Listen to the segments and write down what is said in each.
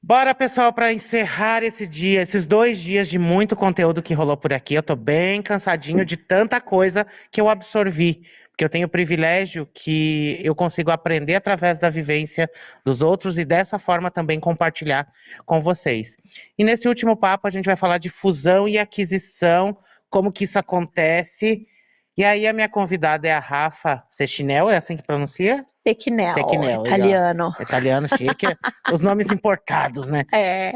Bora, pessoal, para encerrar esse dia, esses 2 dias de muito conteúdo que rolou por aqui. Eu tô bem cansadinho de tanta coisa que eu absorvi, porque eu tenho o privilégio que eu consigo aprender através da vivência dos outros e dessa forma também compartilhar com vocês. E nesse último papo a gente vai falar de fusão e aquisição, como que isso acontece. E aí a minha convidada é a Rafa Sechinel, é assim que pronuncia? Sequinel, Sequinel, aí, ó. italiano. Italiano chique. Os nomes importados, né? É,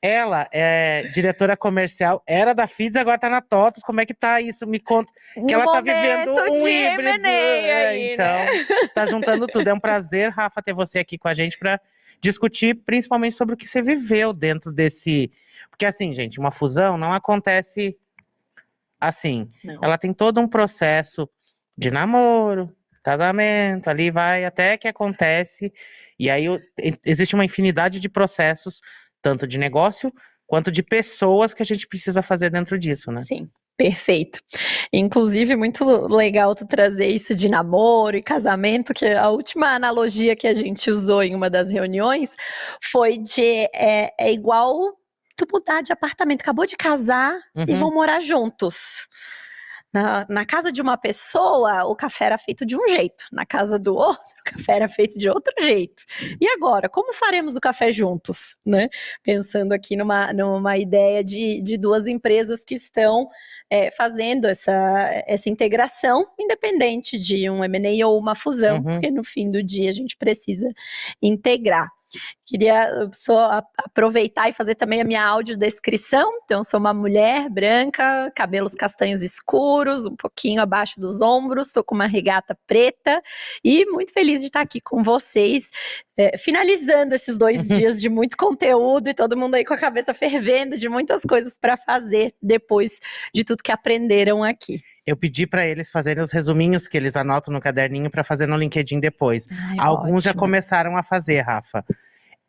Ela é diretora comercial, era da Fides, agora tá na TOTUS. Como é que tá isso? Me conta. Que no ela tá vivendo momento um de híbrido. M&A aí, né? Então, tá juntando tudo. É um prazer, Rafa, ter você aqui com a gente para discutir principalmente sobre o que você viveu dentro desse. Porque, assim, gente, uma fusão não acontece assim. Não, Ela tem todo um processo de namoro, casamento, ali vai até que acontece. E aí existe uma infinidade de processos, tanto de negócio quanto de pessoas que a gente precisa fazer dentro disso, né? sim, perfeito. Inclusive, muito legal tu trazer isso de namoro e casamento, que a última analogia que a gente usou em uma das reuniões foi é igual tu mudar de apartamento, acabou de casar e vão Uhum. morar juntos. Na casa de uma pessoa, o café era feito de um jeito. Na casa do outro, o café era feito de outro jeito. E agora, como faremos o café juntos, né? Pensando aqui numa ideia de duas empresas que estão fazendo essa integração, independente de um M&A ou uma fusão, Uhum. porque no fim do dia a gente precisa integrar. Queria só aproveitar e fazer também a minha audiodescrição. Então, sou uma mulher branca, cabelos castanhos escuros, um pouquinho abaixo dos ombros, estou com uma regata preta e muito feliz de estar aqui com vocês, finalizando esses 2 dias de muito conteúdo e todo mundo aí com a cabeça fervendo de muitas coisas para fazer depois de tudo que aprenderam aqui. Eu pedi para eles fazerem os resuminhos que eles anotam no caderninho para fazer no LinkedIn depois. Ai, Alguns já ótimo. começaram a fazer, Rafa.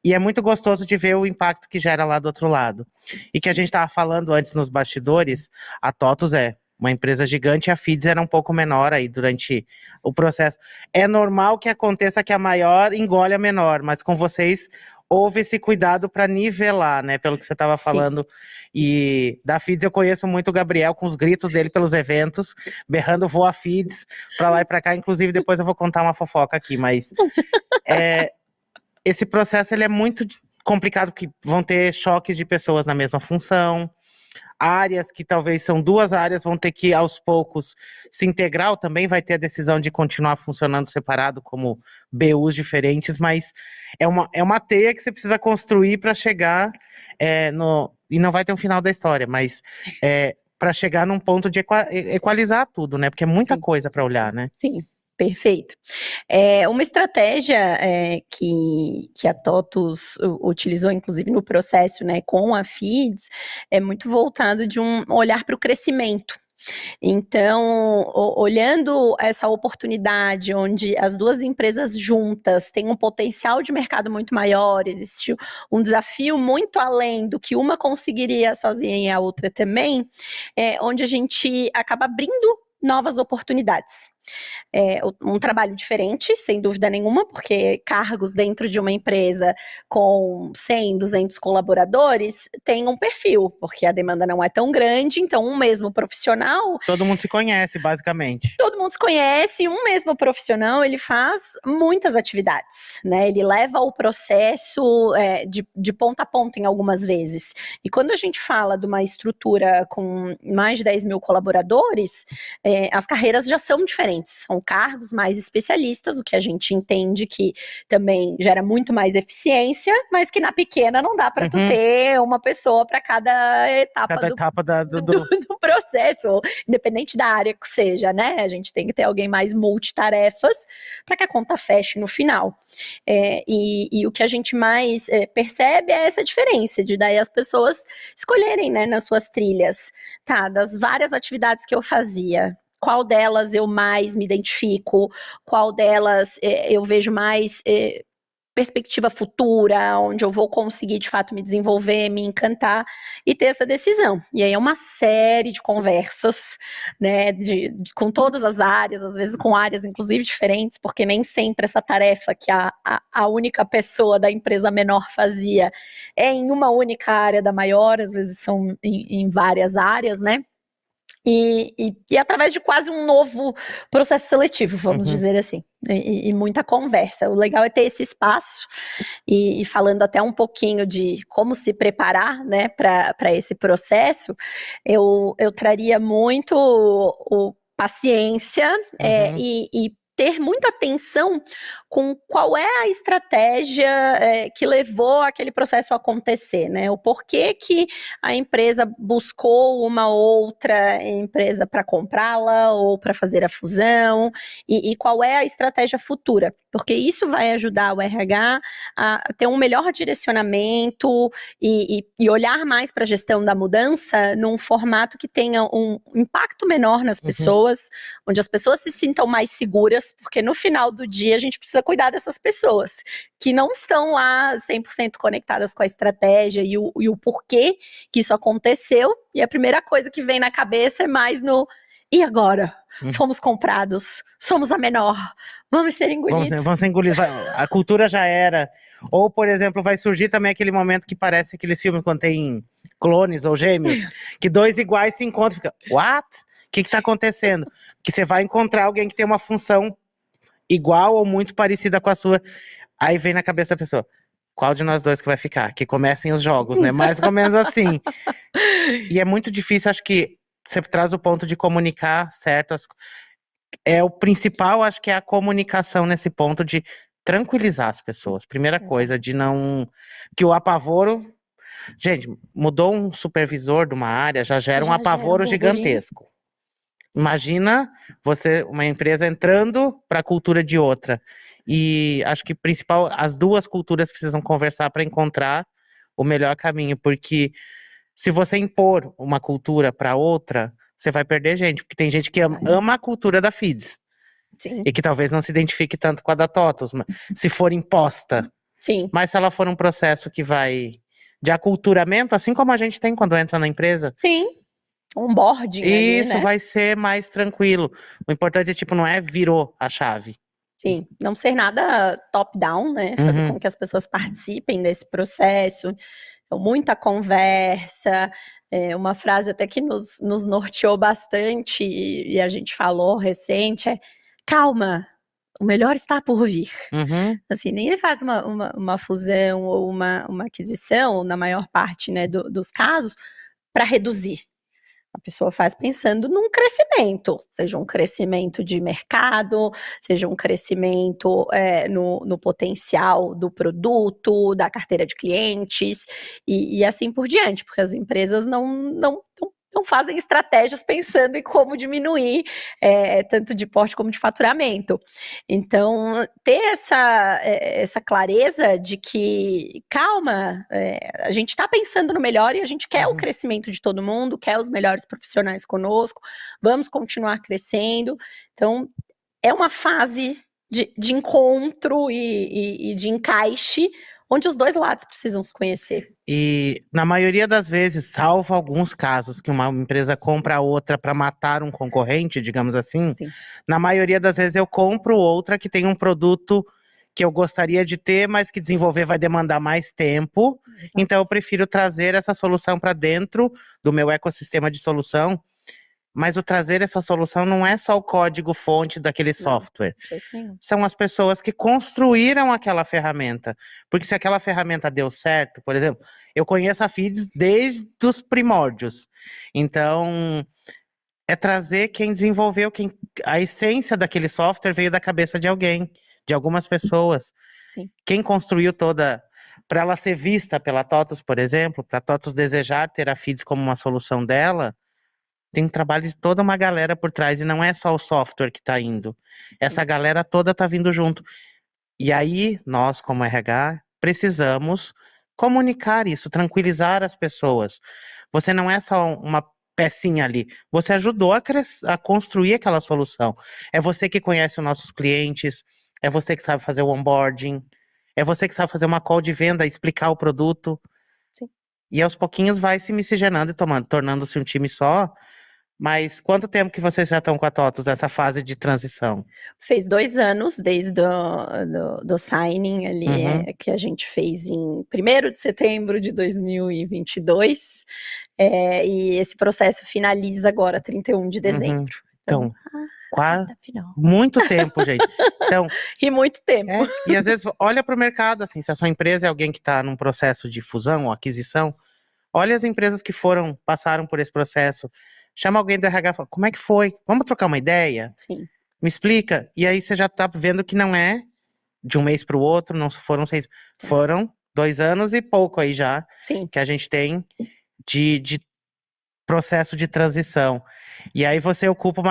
E é muito gostoso de ver o impacto que gera lá do outro lado. E que a gente estava falando antes nos bastidores, a TOTUS é uma empresa gigante, a Fides era um pouco menor aí durante o processo. É normal que aconteça que a maior engole a menor, mas com vocês houve esse cuidado para nivelar, né? Pelo que você estava Sim. falando. E da Fides eu conheço muito o Gabriel com os gritos dele pelos eventos, berrando voa Fides para lá e para cá. Inclusive, depois eu vou contar uma fofoca aqui, mas esse processo ele é muito complicado, porque vão ter choques de pessoas na mesma função, áreas que talvez são duas áreas vão ter que aos poucos se integrar, ou também vai ter a decisão de continuar funcionando separado como BUs diferentes, mas é uma teia que você precisa construir para chegar e não vai ter um final da história, mas para chegar num ponto de equalizar tudo, né? Porque é muita Sim. coisa para olhar, né? Sim, perfeito. Uma estratégia que a TOTUS utilizou, inclusive no processo, né, com a FIDS, é muito voltado de um olhar para o crescimento. Então, olhando essa oportunidade onde as duas empresas juntas têm um potencial de mercado muito maior, existe um desafio muito além do que uma conseguiria sozinha e a outra também, onde a gente acaba abrindo novas oportunidades. Um trabalho diferente, sem dúvida nenhuma, porque cargos dentro de uma empresa com 100, 200 colaboradores tem um perfil, porque a demanda não é tão grande, então um mesmo profissional Todo mundo se conhece, basicamente. todo mundo se conhece, um mesmo profissional, ele faz muitas atividades, né? Ele leva o processo de ponta a ponta em algumas vezes. E quando a gente fala de uma estrutura com mais de 10 mil colaboradores, as carreiras já são diferentes, são cargos mais especialistas, o que a gente entende que também gera muito mais eficiência, mas que na pequena não dá para tu Uhum. ter uma pessoa para cada etapa Cada etapa do processo, independente da área que seja, né? A gente tem que ter alguém mais multitarefas para que a conta feche no final. E o que a gente mais percebe é essa diferença, de daí as pessoas escolherem, né, nas suas trilhas, tá, das várias atividades que eu fazia, qual delas eu mais me identifico, qual delas eu vejo mais perspectiva futura, onde eu vou conseguir de fato me desenvolver, me encantar e ter essa decisão. E aí é uma série de conversas, né, com todas as áreas, às vezes com áreas inclusive diferentes, porque nem sempre essa tarefa que a única pessoa da empresa menor fazia é em uma única área da maior, às vezes são em várias áreas, né? E através de quase um novo processo seletivo, vamos dizer assim, e muita conversa. O legal é ter esse espaço, e falando até um pouquinho de como se preparar, né, para esse processo, eu traria muito paciência e ter muita atenção com qual é a estratégia que levou aquele processo a acontecer, né? O porquê que a empresa buscou uma outra empresa para comprá-la ou para fazer a fusão, e qual é a estratégia futura, porque isso vai ajudar o RH a ter um melhor direcionamento e olhar mais para a gestão da mudança num formato que tenha um impacto menor nas pessoas, onde as pessoas se sintam mais seguras, porque no final do dia a gente precisa cuidar dessas pessoas que não estão lá 100% conectadas com a estratégia e o porquê que isso aconteceu, e a primeira coisa que vem na cabeça é mais no e agora? Fomos comprados, somos a menor, vamos ser engolidos. Vamos ser engolidos, a cultura já era. Ou, por exemplo, vai surgir também aquele momento que parece aqueles filmes quando tem clones ou gêmeos, que dois iguais se encontram e fica, what? O que tá acontecendo? Que você vai encontrar alguém que tem uma função igual ou muito parecida com a sua. Aí vem na cabeça da pessoa, qual de nós dois que vai ficar? Que comecem os jogos, né? Mais ou menos assim. E é muito difícil, acho que você traz o ponto de comunicar, certo? É o principal, acho que é a comunicação nesse ponto de tranquilizar as pessoas. Primeira coisa, de não... Que o apavoro... Gente, mudou um supervisor de uma área, já gera um apavoro gigantesco. Imagina uma empresa entrando para a cultura de outra. E acho que principal, as duas culturas precisam conversar para encontrar o melhor caminho, porque se você impor uma cultura para outra, você vai perder gente, porque tem gente que ama a cultura da Feeds. Sim. E que talvez não se identifique tanto com a da TOTUS, se for imposta. Sim. Mas se ela for um processo que vai de aculturamento, assim como a gente tem quando entra na empresa. Sim. Onboarding ali, isso, né? vai ser mais tranquilo. O importante é, não é virou a chave. Sim, não ser nada top-down, né? Fazer com que as pessoas participem desse processo. Então, muita conversa, uma frase até que nos norteou bastante, e a gente falou recente, é calma, o melhor está por vir. Assim, nem ele faz uma fusão ou uma aquisição, na maior parte, né, dos casos, para reduzir. A pessoa faz pensando num crescimento, seja um crescimento de mercado, seja um crescimento no potencial do produto, da carteira de clientes, e assim por diante, porque as empresas não fazem estratégias pensando em como diminuir tanto de porte como de faturamento. Então, ter essa clareza de que, calma, a gente está pensando no melhor e a gente quer o crescimento de todo mundo, quer os melhores profissionais conosco, vamos continuar crescendo. Então, é uma fase de encontro e de encaixe, onde os dois lados precisam se conhecer. E na maioria das vezes, salvo alguns casos que uma empresa compra a outra para matar um concorrente, digamos assim, Sim. Na maioria das vezes eu compro outra que tem um produto que eu gostaria de ter, mas que desenvolver vai demandar mais tempo. Exato. Então eu prefiro trazer essa solução para dentro do meu ecossistema de solução. Mas o trazer essa solução não é só o código-fonte daquele software. São as pessoas que construíram aquela ferramenta. Porque se aquela ferramenta deu certo, por exemplo, eu conheço a Feeds desde os primórdios. Então, é trazer quem desenvolveu, a essência daquele software veio da cabeça de alguém, de algumas pessoas. Sim. Quem construiu toda... Para ela ser vista pela TOTUS, por exemplo, para a TOTUS desejar ter a Feeds como uma solução dela, tem um trabalho de toda uma galera por trás, e não é só o software que está indo. Essa galera toda está vindo junto. E aí, nós, como RH, precisamos comunicar isso, tranquilizar as pessoas. Você não é só uma pecinha ali, você ajudou a construir aquela solução. É você que conhece os nossos clientes, é você que sabe fazer o onboarding, É você que sabe fazer uma call de venda, explicar o produto. Sim. E aos pouquinhos vai se miscigenando e tornando-se um time só. Mas quanto tempo que vocês já estão com a TOTUS nessa fase de transição? Fez 2 anos desde do signing ali, que a gente fez em 1º de setembro de 2022, e esse processo finaliza agora 31 de dezembro. Então, quase final. muito tempo, gente. Então, e muito tempo. E às vezes olha para o mercado, assim, se a sua empresa é alguém que está num processo de fusão ou aquisição, olha as empresas que passaram por esse processo, chama alguém do RH e fala, como é que foi? Vamos trocar uma ideia? Sim. Me explica. E aí você já está vendo que não é de um mês para o outro, não foram 6, foram 2 anos e pouco aí já, Sim. que a gente tem de processo de transição. E aí você ocupa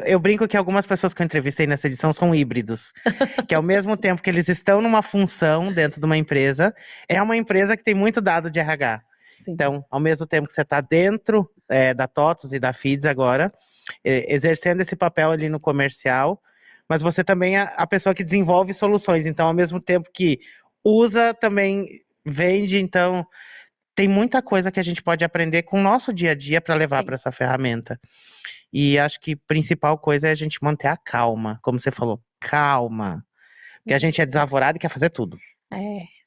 eu brinco que algumas pessoas que eu entrevistei nessa edição são híbridos, que ao mesmo tempo que eles estão numa função dentro de uma empresa, é uma empresa que tem muito dado de RH. Sim. Então, ao mesmo tempo que você está dentro da TOTUS e da FIDS agora, exercendo esse papel ali no comercial, mas você também é a pessoa que desenvolve soluções. Então, ao mesmo tempo que usa, também vende. Então, tem muita coisa que a gente pode aprender com o nosso dia a dia para levar para essa ferramenta. E acho que a principal coisa é a gente manter a calma, como você falou, calma. Porque a gente é desavorado e quer fazer tudo.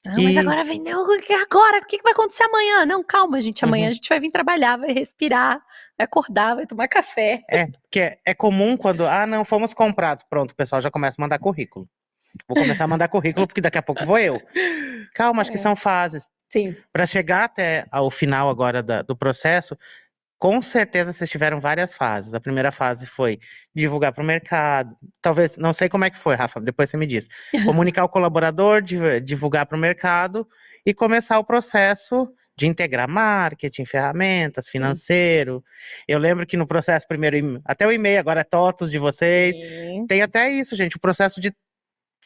Não, mas agora vendeu, agora? O que vai acontecer amanhã? Não, calma, gente, amanhã a gente vai vir trabalhar, vai respirar, vai acordar, vai tomar café. Porque é comum quando, não, fomos comprados, pronto, o pessoal já começa a mandar currículo. Vou começar a mandar currículo porque daqui a pouco vou eu. Calma, acho que são fases. Sim. Para chegar até ao final agora do processo, com certeza vocês tiveram várias fases. A primeira fase foi divulgar para o mercado. Talvez, não sei como é que foi, Rafa, depois você me diz. Comunicar o colaborador, divulgar para o mercado e começar o processo de integrar marketing, ferramentas, financeiro. Eu lembro que no processo primeiro, até o e-mail agora é TOTUS de vocês. Sim. Tem até isso, gente, o processo de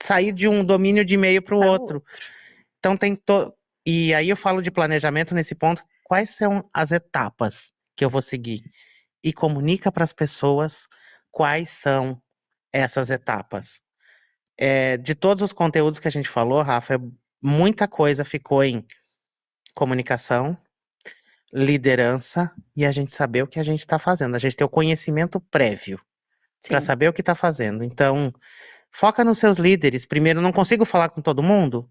sair de um domínio de e-mail para o outro. Então tem E aí eu falo de planejamento nesse ponto. Quais são as etapas que eu vou seguir? E comunica para as pessoas quais são essas etapas. De todos os conteúdos que a gente falou, Rafa, muita coisa ficou em comunicação, liderança e a gente saber o que a gente está fazendo. A gente ter o conhecimento prévio para saber o que está fazendo. Então, foca nos seus líderes. Primeiro, não consigo falar com todo mundo?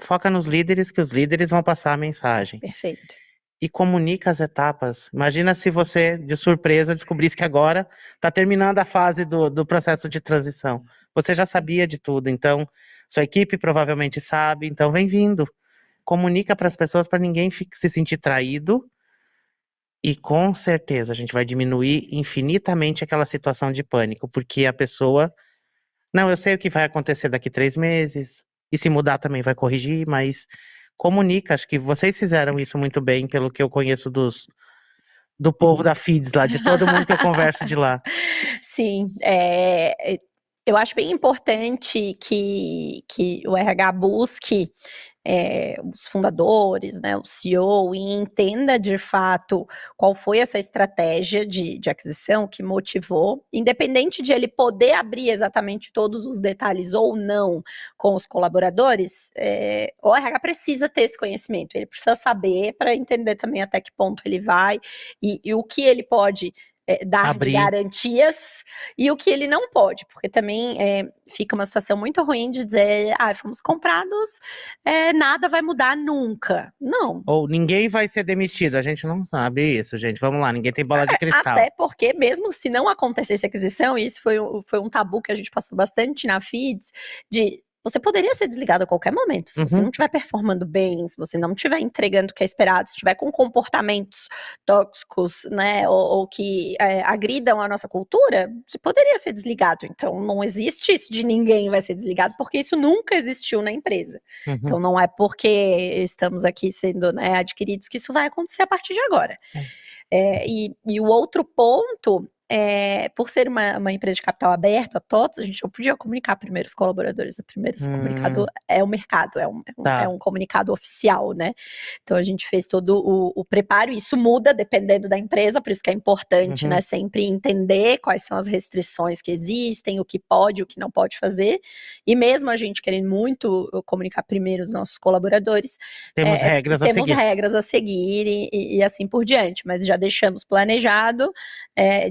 Foca nos líderes, que os líderes vão passar a mensagem. Perfeito. E comunica as etapas. Imagina se você, de surpresa, descobrisse que agora está terminando a fase do processo de transição. Você já sabia de tudo, então sua equipe provavelmente sabe, então vem vindo. Comunica para as pessoas para ninguém se sentir traído e com certeza a gente vai diminuir infinitamente aquela situação de pânico, porque a pessoa, não, eu sei o que vai acontecer daqui 3 meses, e se mudar também vai corrigir, mas comunica. Acho que vocês fizeram isso muito bem, pelo que eu conheço do povo da FIDS lá, de todo mundo que eu converso de lá. Sim, eu acho bem importante que o RH busque os fundadores, né, o CEO, e entenda de fato qual foi essa estratégia de aquisição que motivou, independente de ele poder abrir exatamente todos os detalhes ou não com os colaboradores, o RH precisa ter esse conhecimento, ele precisa saber para entender também até que ponto ele vai e o que ele pode dar de garantias e o que ele não pode, porque também fica uma situação muito ruim de dizer, fomos comprados, nada vai mudar nunca. Não. Ou ninguém vai ser demitido, a gente não sabe isso, gente. Vamos lá, ninguém tem bola de cristal. Até porque, mesmo se não acontecesse aquisição, e isso foi um tabu que a gente passou bastante na FIDS, você poderia ser desligado a qualquer momento, se você não estiver performando bem, se você não estiver entregando o que é esperado, se estiver com comportamentos tóxicos, né, ou que agridam a nossa cultura, você poderia ser desligado. Então, não existe isso de ninguém vai ser desligado, porque isso nunca existiu na empresa. Então, não é porque estamos aqui sendo, né, adquiridos que isso vai acontecer a partir de agora. E o outro ponto por ser uma empresa de capital aberto a todos, a gente não podia comunicar primeiro os colaboradores. O primeiro a ser comunicado é o mercado, é Tá. um comunicado oficial, né? Então a gente fez todo o preparo, e isso muda dependendo da empresa, por isso que é importante, né, sempre entender quais são as restrições que existem, o que pode, o que não pode fazer. E mesmo a gente querendo muito comunicar primeiro os nossos colaboradores, Temos regras a temos seguir. regras a seguir e assim por diante, mas já deixamos planejado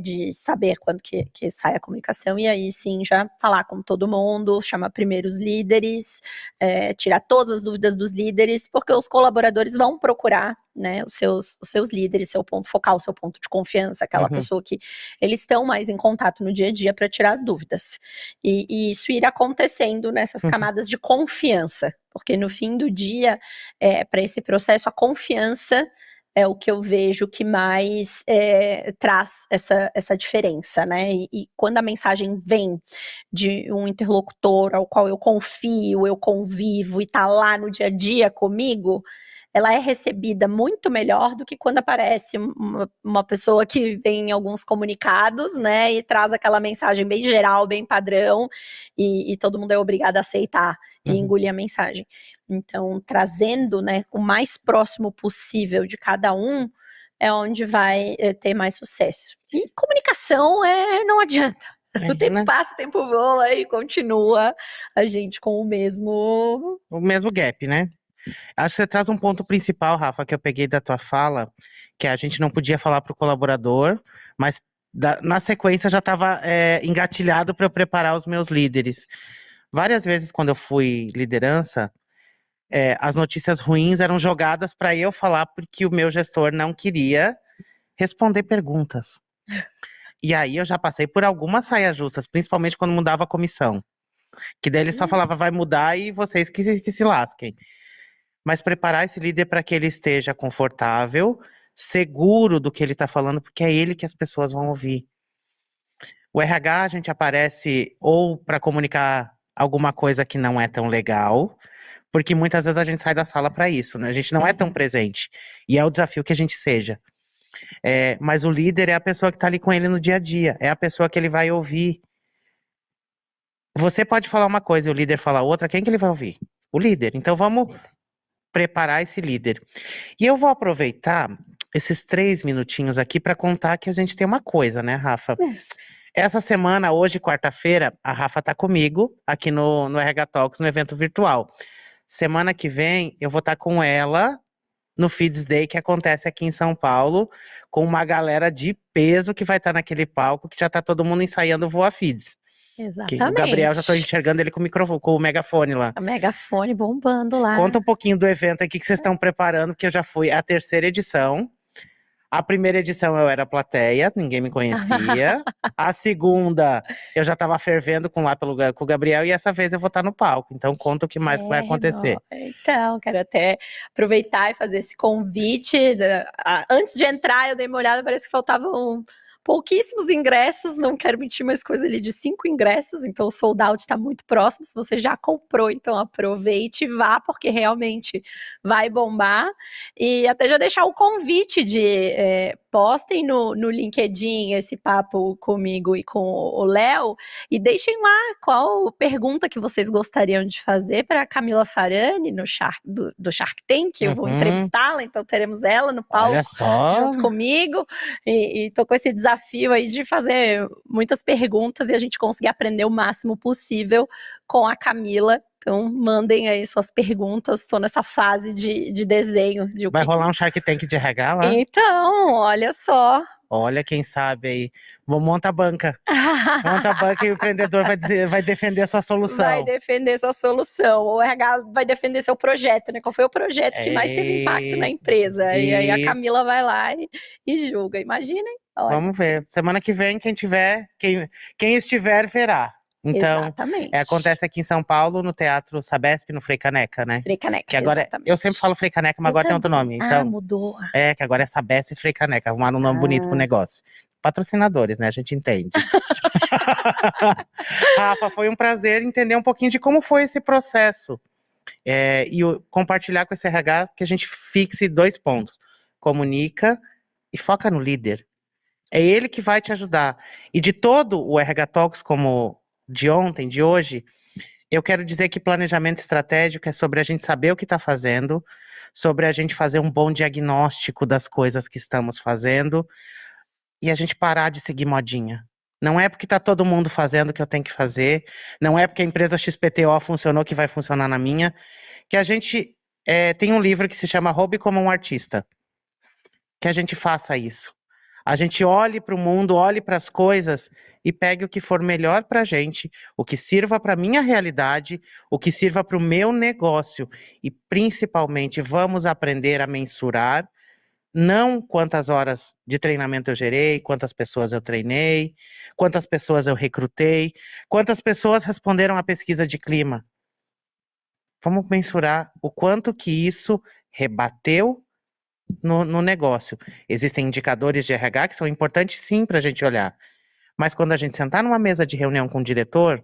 de saber quando que sai a comunicação, e aí sim já falar com todo mundo, chamar primeiro os líderes, tirar todas as dúvidas dos líderes, porque os colaboradores vão procurar, né, os seus líderes, seu ponto focal, seu ponto de confiança, aquela pessoa que eles estão mais em contato no dia a dia para tirar as dúvidas. E isso ir acontecendo nessas camadas de confiança, porque no fim do dia, para esse processo, a confiança é o que eu vejo que mais traz essa diferença, né? E quando a mensagem vem de um interlocutor ao qual eu confio, eu convivo e tá lá no dia a dia comigo, ela é recebida muito melhor do que quando aparece uma pessoa que vem em alguns comunicados, né, e traz aquela mensagem bem geral, bem padrão, e todo mundo é obrigado a aceitar e engolir a mensagem. Então, trazendo, né, o mais próximo possível de cada um, é onde vai ter mais sucesso. E comunicação não adianta. O tempo passa, o tempo voa e continua a gente com o mesmo gap, né? Acho que você traz um ponto principal, Rafa, que eu peguei da tua fala, que a gente não podia falar para o colaborador, mas na sequência já estava engatilhado para eu preparar os meus líderes. Várias vezes, quando eu fui liderança, as notícias ruins eram jogadas para eu falar porque o meu gestor não queria responder perguntas. E aí eu já passei por algumas saias justas, principalmente quando mudava a comissão. Que daí ele só falava, vai mudar e vocês que se lasquem. Mas preparar esse líder para que ele esteja confortável, seguro do que ele está falando, porque é ele que as pessoas vão ouvir. O RH, a gente aparece ou para comunicar alguma coisa que não é tão legal, porque muitas vezes a gente sai da sala para isso, né? A gente não é tão presente. E é o desafio que a gente seja. Mas o líder é a pessoa que está ali com ele no dia a dia, é a pessoa que ele vai ouvir. Você pode falar uma coisa e o líder falar outra, quem que ele vai ouvir? O líder. Então vamos preparar esse líder. E eu vou aproveitar esses 3 minutinhos aqui para contar que a gente tem uma coisa, né, Rafa? Essa semana, hoje, quarta-feira, a Rafa tá comigo aqui no RH Talks, no evento virtual. Semana que vem, eu vou estar com ela no Feeds Day, que acontece aqui em São Paulo, com uma galera de peso que vai estar naquele palco, que já tá todo mundo ensaiando o Voa Feeds. Exatamente. O Gabriel, já tô enxergando ele com o microfone, com o megafone lá. O megafone bombando lá. Conta um pouquinho do evento aqui que vocês estão preparando, porque eu já fui à 3ª edição. A 1ª edição eu era plateia, ninguém me conhecia. A 2ª, eu já estava fervendo com o Gabriel, e essa vez eu vou estar no palco. Então conta o que mais vai acontecer. Então, quero até aproveitar e fazer esse convite. Antes de entrar, eu dei uma olhada, parece que faltavam pouquíssimos ingressos, não quero mentir, mas coisa ali de 5 ingressos, então o sold out está muito próximo. Se você já comprou, então aproveite e vá, porque realmente vai bombar. E até já deixar o convite de postem no LinkedIn esse papo comigo e com o Léo, e deixem lá qual pergunta que vocês gostariam de fazer para a Camila Farani do Shark Tank. Eu vou entrevistá-la, então teremos ela no palco. Olha só, junto comigo, e tô com esse desafio aí de fazer muitas perguntas e a gente conseguir aprender o máximo possível com a Camila. Então, mandem aí suas perguntas, estou nessa fase de desenho. Vai rolar um Shark Tank de RH lá? Então, olha só. Olha, quem sabe aí. Monta a banca. Monta a banca e o empreendedor vai defender a sua solução. Vai defender sua solução. O RH vai defender seu projeto, né? Qual foi o projeto que mais teve impacto na empresa? E aí a Camila vai lá e julga. Imaginem. Olha. Vamos ver. Semana que vem, quem estiver, verá. Então, exatamente. Acontece aqui em São Paulo, no Teatro Sabesp, no Frei Caneca, né? Frei Caneca, que agora exatamente. Eu sempre falo Frei Caneca, mas agora tem outro nome. Então, mudou. Que agora é Sabesp e Frei Caneca. Arrumaram um nome bonito pro negócio. Patrocinadores, né? A gente entende. Rafa, foi um prazer entender um pouquinho de como foi esse processo. E compartilhar com esse RH que a gente fixe 2 pontos. Comunica e foca no líder. É ele que vai te ajudar. E de todo o RH Talks, como de ontem, de hoje, eu quero dizer que planejamento estratégico é sobre a gente saber o que está fazendo, sobre a gente fazer um bom diagnóstico das coisas que estamos fazendo e a gente parar de seguir modinha. Não é porque está todo mundo fazendo que eu tenho que fazer, não é porque a empresa XPTO funcionou que vai funcionar na minha, que a gente tem um livro que se chama Roube como um Artista, que a gente faça isso. A gente olhe para o mundo, olhe para as coisas e pegue o que for melhor para a gente, o que sirva para a minha realidade, o que sirva para o meu negócio. E, principalmente, vamos aprender a mensurar, não quantas horas de treinamento eu gerei, quantas pessoas eu treinei, quantas pessoas eu recrutei, quantas pessoas responderam à pesquisa de clima. Vamos mensurar o quanto que isso rebateu no negócio. Existem indicadores de RH que são importantes sim para a gente olhar. Mas quando a gente sentar numa mesa de reunião com o diretor,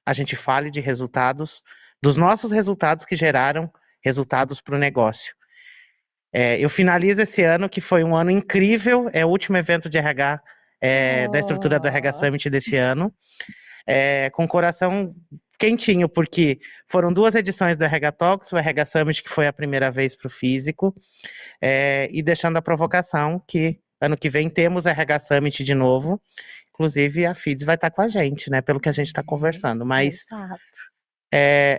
a gente fale de resultados, dos nossos resultados que geraram resultados para o negócio. Eu finalizo esse ano, que foi um ano incrível, é o último evento de RH da estrutura do RH Summit desse ano, com o coração quentinho, porque foram 2 edições do RH Talks, o RH Summit, que foi a primeira vez para o físico, e deixando a provocação que ano que vem temos RH Summit de novo. Inclusive, a FIDS vai estar com a gente, né? Pelo que a gente está conversando. Mas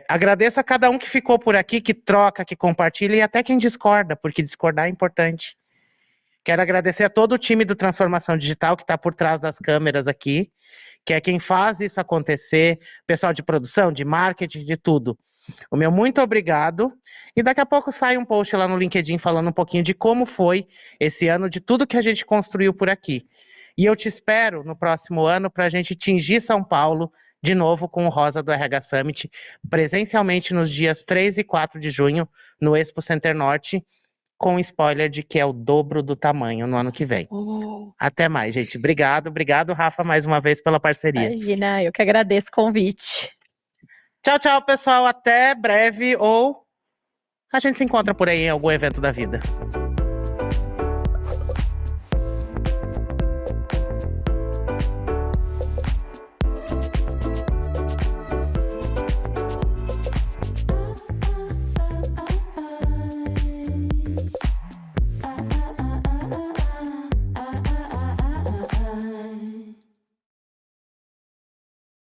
agradeço a cada um que ficou por aqui, que troca, que compartilha, e até quem discorda, porque discordar é importante. Quero agradecer a todo o time do Transformação Digital que está por trás das câmeras aqui, que é quem faz isso acontecer, pessoal de produção, de marketing, de tudo. O meu muito obrigado, e daqui a pouco sai um post lá no LinkedIn falando um pouquinho de como foi esse ano, de tudo que a gente construiu por aqui. E eu te espero no próximo ano para a gente tingir São Paulo de novo com o Rosa do RH Summit, presencialmente nos dias 3 e 4 de junho, no Expo Center Norte, com spoiler de que é o dobro do tamanho no ano que vem. Até mais, gente. Obrigado, Rafa, mais uma vez pela parceria. Imagina, eu que agradeço o convite. Tchau, tchau, pessoal. Até breve, ou a gente se encontra por aí em algum evento da vida.